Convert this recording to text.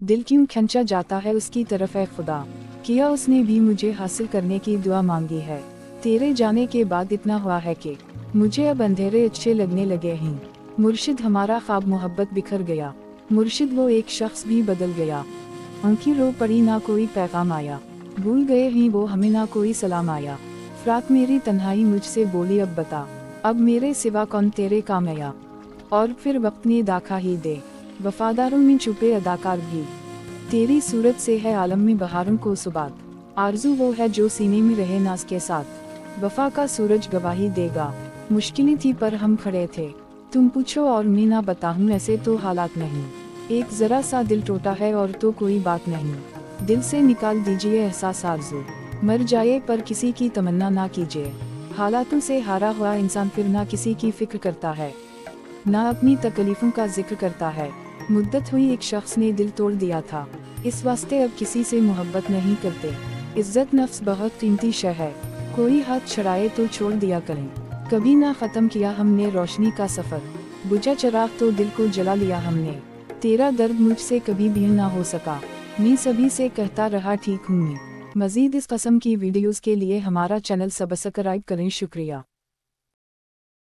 दिल क्यों खींचा जाता है उसकी तरफ है खुदा, किया उसने भी मुझे हासिल करने की दुआ मांगी है। तेरे जाने के बाद इतना हुआ है कि मुझे अब अंधेरे अच्छे लगने लगे हैं। मुर्शिद हमारा ख्वाब मोहब्बत बिखर गया, मुर्शिद वो एक शख्स भी बदल गया। आंखें रो पड़ी ना कोई पैगाम आया, भूल गए हैं वो हमें ना कोई सलाम आया। फ़राक़ मेरी तन्हाई मुझसे बोली अब बता, अब मेरे सिवा कौन तेरे काम आया। और फिर वक्त ने दाखा ही दे, वफादारों में छुपे अदाकार भी। तेरी सूरत से है आलम में बहारों को सुबात, आरज़ू वो है जो सीने में रहे नाज के साथ। वफा का सूरज गवाही देगा, मुश्किलें थी पर हम खड़े थे। तुम पूछो और मैं ना बताऊं ऐसे तो हालात नहीं। एक ज़रा सा दिल टूटा है और तो कोई बात नहीं। दिल से निकाल दीजिए एहसास आरज़ू, मर जाए पर किसी की तमन्ना ना कीजिए। हालातों से हारा हुआ इंसान फिर ना किसी की फिक्र करता है, ना अपनी तकलीफ़ों का जिक्र करता है। मुद्दत हुई एक शख्स ने दिल तोड़ दिया था, इस वास्ते अब किसी से मोहब्बत नहीं करते। इज्जत नफ्स बहुत कीमती शय है, कोई हाथ छड़ाए तो छोड़ दिया करें। कभी ना ख़त्म किया हमने रोशनी का सफ़र, बुझा चिराग तो दिल को जला लिया हमने। तेरा दर्द मुझसे कभी भी ना हो सका, मैं सभी से कहता रहा ठीक हूँ मैं। मज़ीद इस किस्म की वीडियोज़ के लिए हमारा चैनल सब्सक्राइब करें। शुक्रिया।